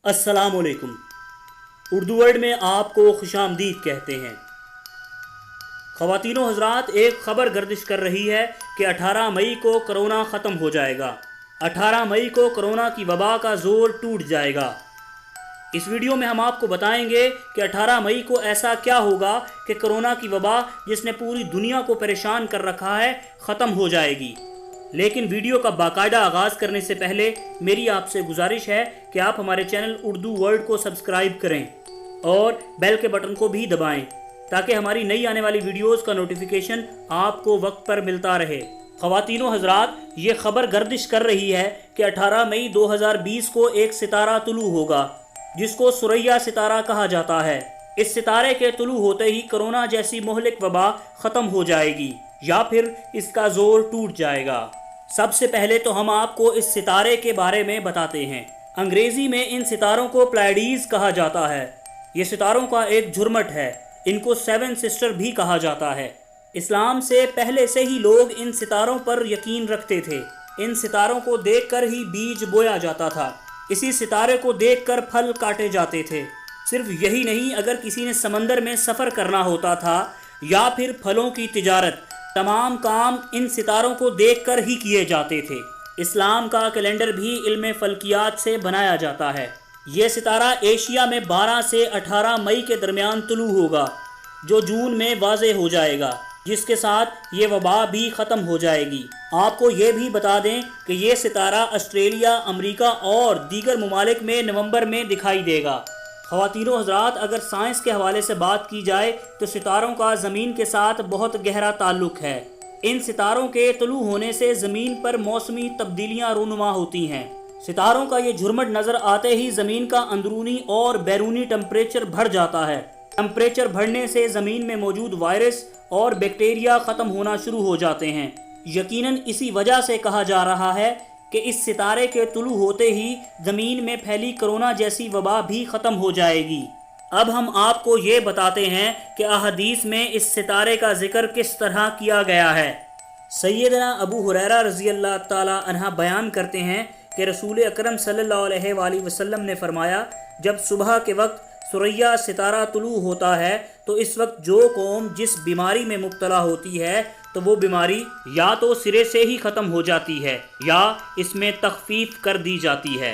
अस्सलाम वालेकुम। उर्दू वर्ड में आपको खुशामदीद कहते हैं। ख़वातीनो हज़रात, एक ख़बर गर्दिश कर रही है कि 18 मई को कोरोना ख़त्म हो जाएगा। 18 मई को कोरोना की वबा का ज़ोर टूट जाएगा। इस वीडियो में हम आपको बताएंगे कि 18 मई को ऐसा क्या होगा कि कोरोना की वबा जिसने पूरी दुनिया को परेशान कर रखा है ख़त्म हो जाएगी। लेकिन वीडियो का बाकायदा आगाज़ करने से पहले मेरी आपसे गुजारिश है कि आप हमारे चैनल उर्दू वर्ल्ड को सब्सक्राइब करें और बेल के बटन को भी दबाएं ताकि हमारी नई आने वाली वीडियोस का नोटिफिकेशन आपको वक्त पर मिलता रहे। ख़वातीनो हज़रात, ये खबर गर्दिश कर रही है कि 18 मई 2020 को एक सितारा तुलू होगा जिसको सुरैया सितारा कहा जाता है। इस सितारे के तुलू होते ही कोरोना जैसी मोहलिक वबा ख़त्म हो जाएगी या फिर इसका ज़ोर टूट जाएगा। सबसे पहले तो हम आपको इस सितारे के बारे में बताते हैं। अंग्रेज़ी में इन सितारों को प्लेइडीज़ कहा जाता है। ये सितारों का एक झुरमट है। इनको 7 सिस्टर भी कहा जाता है। इस्लाम से पहले से ही लोग इन सितारों पर यकीन रखते थे। इन सितारों को देखकर ही बीज बोया जाता था। इसी सितारे को देखकर फल काटे जाते थे। सिर्फ यही नहीं, अगर किसी ने समंदर में सफ़र करना होता था या फिर फलों की तिजारत, तमाम काम इन सितारों को देखकर ही किए जाते थे। इस्लाम का कैलेंडर भी इल्म फल्कियात से बनाया जाता है। ये सितारा एशिया में 12 से 18 मई के दरमियान तुलू होगा, जो जून में वाज़े हो जाएगा, जिसके साथ ये वबा भी ख़त्म हो जाएगी। आपको ये भी बता दें कि ये सितारा ऑस्ट्रेलिया, अमेरिका और दीगर ममालिक में नवंबर में दिखाई देगा। ख़वातीनो हज़रात, अगर साइंस के हवाले से बात की जाए तो सितारों का ज़मीन के साथ बहुत गहरा ताल्लुक़ है। इन सितारों के तुलू होने से ज़मीन पर मौसमी तब्दीलियाँ रूनुमा होती हैं। सितारों का ये झुरमट नज़र आते ही ज़मीन का अंदरूनी और बैरूनी टेम्परेचर बढ़ जाता है। टेम्परेचर बढ़ने से ज़मीन में मौजूद वायरस और बैक्टीरिया ख़त्म होना शुरू हो जाते हैं। यकीनन इसी वजह से कहा जा रहा है कि इस सितारे के तुलू होते ही ज़मीन में फैली कोरोना जैसी वबा भी ख़त्म हो जाएगी। अब हम आपको ये बताते हैं कि अहदीस में इस सितारे का जिक्र किस तरह किया गया है। सैयदना अबू हुरैरा रज़ी अल्लाह ताला अन्हा बयान करते हैं कि रसूल अकरम सल्लल्लाहु अलैहि वसल्लम ने फरमाया, जब सुबह के वक्त सुरैया सितारा तुलू होता है तो इस वक्त जो कौम जिस बीमारी में मुब्तला होती है तो वो बीमारी या तो सिरे से ही ख़त्म हो जाती है या इसमें तख़फ़ीफ़ कर दी जाती है।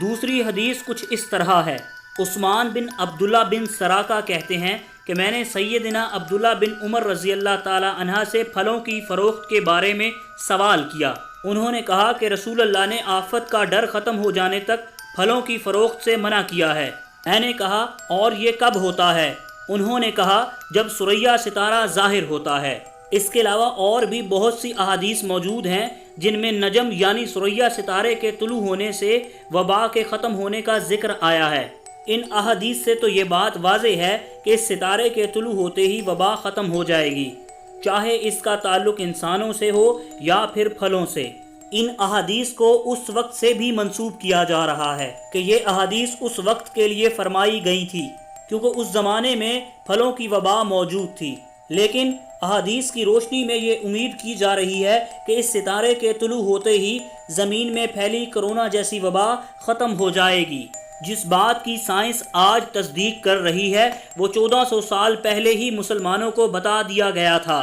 दूसरी हदीस कुछ इस तरह है। उस्मान बिन अब्दुल्ला बिन सराका कहते हैं कि मैंने सैयदना अब्दुल्ला बिन उमर रज़ी अल्लाह ताला अन्हा से फलों की फ़रोख्त के बारे में सवाल किया। उन्होंने कहा कि रसूल अल्लाह ने आफत का डर ख़त्म हो जाने तक फलों की फ़रोख्त से मना किया है। मैंने कहा, और ये कब होता है? उन्होंने कहा, जब सुरैया सितारा ज़ाहिर होता है। इसके अलावा और भी बहुत सी अहादीस मौजूद हैं जिनमें नजम यानी सुरैया सितारे के तुलू होने से वबा के ख़त्म होने का जिक्र आया है। इन अहादीस से तो ये बात वाज़े है कि इस सितारे के तुलू होते ही वबा ख़त्म हो जाएगी, चाहे इसका ताल्लुक़ इंसानों से हो या फिर फलों से। इन अहादीस को उस वक्त से भी मंसूब किया जा रहा है कि ये अहादीस उस वक्त के लिए फरमाई गई थी क्योंकि उस ज़माने में फलों की वबा मौजूद थी। लेकिन अहादीस की रोशनी में ये उम्मीद की जा रही है कि इस सितारे के तुलू होते ही ज़मीन में फैली कोरोना जैसी वबा ख़त्म हो जाएगी। जिस बात की साइंस आज तस्दीक कर रही है वो 1400 साल पहले ही मुसलमानों को बता दिया गया था।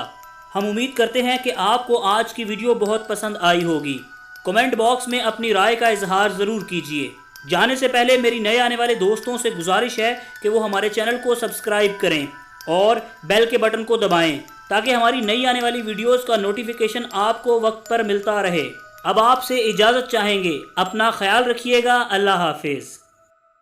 हम उम्मीद करते हैं कि आपको आज की वीडियो बहुत पसंद आई होगी। कमेंट बॉक्स में अपनी राय का इजहार ज़रूर कीजिए। जाने से पहले मेरी नए आने वाले दोस्तों से गुजारिश है कि वो हमारे चैनल को सब्सक्राइब करें और बेल के बटन को दबाएं ताकि हमारी नई आने वाली वीडियोस का नोटिफिकेशन आपको वक्त पर मिलता रहे। अब आपसे इजाज़त चाहेंगे। अपना ख्याल रखिएगा। अल्लाह हाफिज़।